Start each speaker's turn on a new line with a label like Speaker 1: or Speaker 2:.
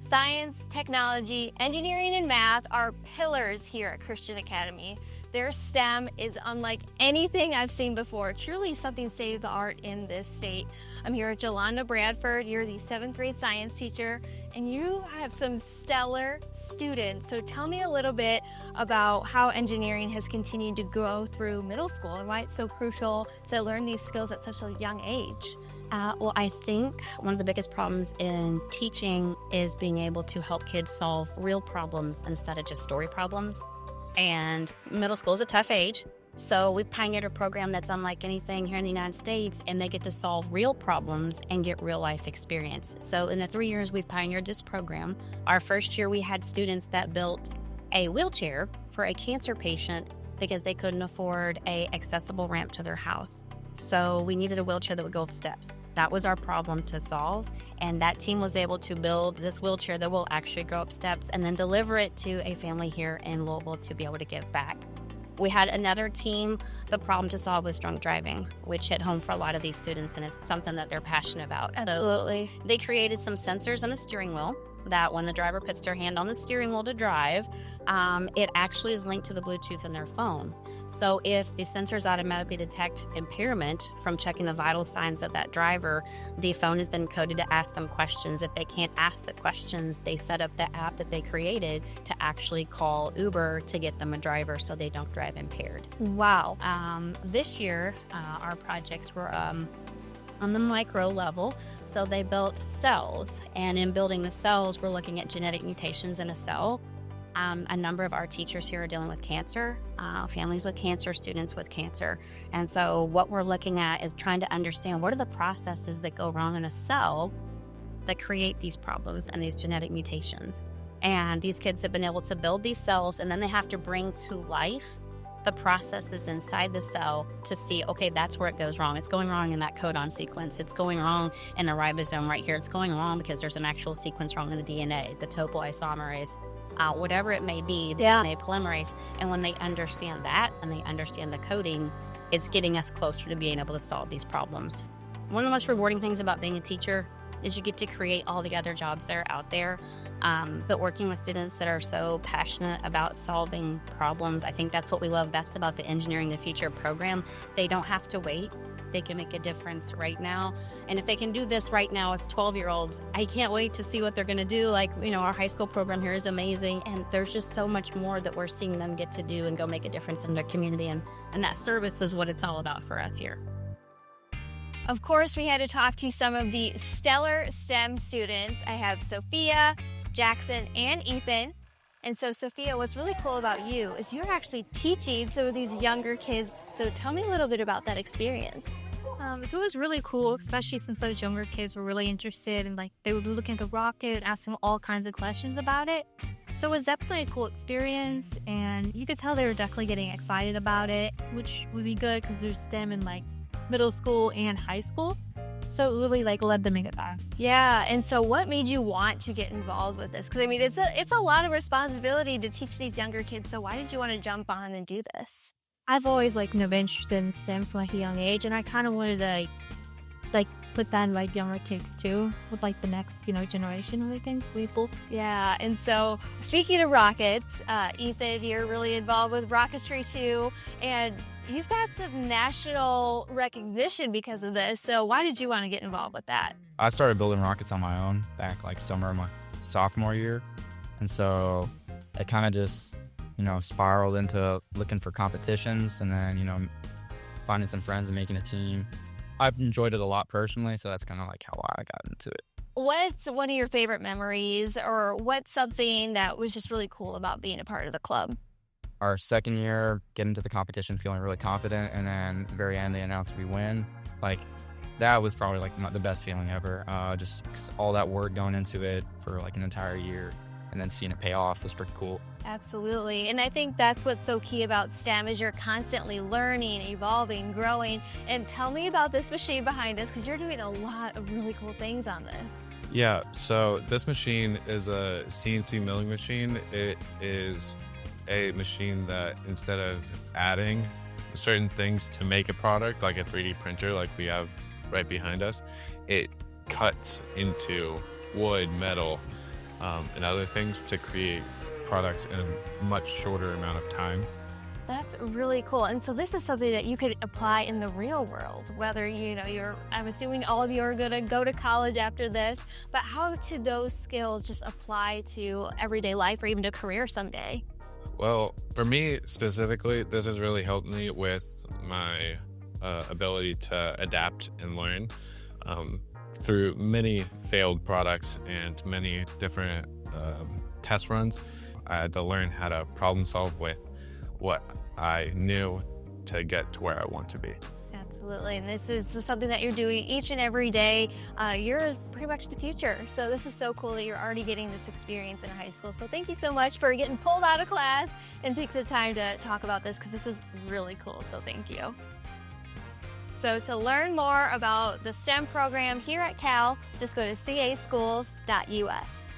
Speaker 1: Science, technology, engineering, and math are pillars here at Christian Academy. Their STEM is unlike anything I've seen before, truly something state of the art in this state. I'm here with Jolanda Bradford. You're the 7th grade science teacher, and you have some stellar students. So tell me a little bit about how engineering has continued to grow through middle school and why it's so crucial to learn these skills at such a young age.
Speaker 2: Well, I think one of the biggest problems in teaching is being able to help kids solve real problems instead of just story problems. And middle school is a tough age, so we pioneered a program that's unlike anything here in the United States, and they get to solve real problems and get real life experience. So in the 3 years we've pioneered this program, our first year we had students that built a wheelchair for a cancer patient because they couldn't afford a accessible ramp to their house. So we needed a wheelchair that would go up steps. That was our problem to solve. And that team was able to build this wheelchair that will actually go up steps and then deliver it to a family here in Louisville to be able to give back. We had another team. The problem to solve was drunk driving, which hit home for a lot of these students, and it's something that they're passionate about.
Speaker 1: Absolutely.
Speaker 2: They created some sensors on the steering wheel that when the driver puts their hand on the steering wheel to drive, it actually is linked to the Bluetooth in their phone. So if the sensors automatically detect impairment from checking the vital signs of that driver, the phone is then coded to ask them questions. If they can't ask the questions, they set up the app that they created to actually call Uber to get them a driver so they don't drive impaired.
Speaker 1: Wow.
Speaker 2: This year, our projects were on the micro level. So they built cells, and in building the cells, we're looking at genetic mutations in a cell. A number of our teachers here are dealing with cancer, families with cancer, students with cancer. And so what we're looking at is trying to understand what are the processes that go wrong in a cell that create these problems and these genetic mutations. And these kids have been able to build these cells, and then they have to bring to life the processes inside the cell to see, okay, that's where it goes wrong. It's going wrong in that codon sequence. It's going wrong in the ribosome right here. It's going wrong because there's an actual sequence wrong in the DNA, the topoisomerase. Whatever it may be, the DNA polymerase. And when they understand that and they understand the coding, it's getting us closer to being able to solve these problems. One of the most rewarding things about being a teacher is you get to create all the other jobs that are out there. But working with students that are so passionate about solving problems, I think that's what we love best about the Engineering the Future program. They don't have to wait. They can make a difference right now. And if they can do this right now as 12-year-olds, I can't wait to see what they're going to do. Like, our high school program here is amazing, and there's just so much more that we're seeing them get to do and go make a difference in their community. And that service is what it's all about for us here.
Speaker 1: Of course, we had to talk to some of the stellar STEM students. I have Sophia, Jackson, and Ethan. And so, Sophia, what's really cool about you is you're actually teaching some of these younger kids. So tell me a little bit about that experience.
Speaker 3: So it was really cool, especially since those younger kids were really interested and they would be looking at the rocket and asking all kinds of questions about it. So it was definitely a cool experience, and you could tell they were definitely getting excited about it, which would be good because there's STEM in middle school and high school. So it really led them to get that.
Speaker 1: Yeah, and so what made you want to get involved with this? Because I mean, it's a lot of responsibility to teach these younger kids. So why did you want to jump on and do this?
Speaker 3: I've always been interested in STEM from a young age, and I kind of wanted to put that in younger kids too, with the next generation. I think people.
Speaker 1: Yeah, and so speaking of rockets, Ethan, you're really involved with rocketry too, and you've got some national recognition because of this. So why did you want to get involved with that?
Speaker 4: I started building rockets on my own back summer of my sophomore year, and so it kind of just spiraled into looking for competitions, and then finding some friends and making a team. I've enjoyed it a lot personally, so that's kind of how I got into it.
Speaker 1: What's one of your favorite memories, or what's something that was just really cool about being a part of the club?
Speaker 4: Our second year, getting to the competition, feeling really confident, and then at the very end, they announced we win. That was probably the best feeling ever. Just 'cause all that work going into it for an entire year, and then seeing it pay off was pretty cool.
Speaker 1: Absolutely. And I think that's what's so key about STEM is you're constantly learning, evolving, growing. And tell me about this machine behind us, because you're doing a lot of really cool things on this.
Speaker 5: Yeah, so this machine is a CNC milling machine. It is a machine that instead of adding certain things to make a product, like a 3D printer like we have right behind us, it cuts into wood, metal, and other things to create products in a much shorter amount of time.
Speaker 1: That's really cool. And so this is something that you could apply in the real world, whether, I'm assuming all of you are going to go to college after this, but how do those skills just apply to everyday life or even to career someday?
Speaker 5: Well, for me specifically, this has really helped me with my ability to adapt and learn through many failed products and many different test runs. I had to learn how to problem solve with what I knew to get to where I want to be.
Speaker 1: Absolutely. And this is something that you're doing each and every day. You're pretty much the future. So this is so cool that you're already getting this experience in high school. So thank you so much for getting pulled out of class and take the time to talk about this, because this is really cool. So thank you. So to learn more about the STEM program here at Cal, just go to caschools.us.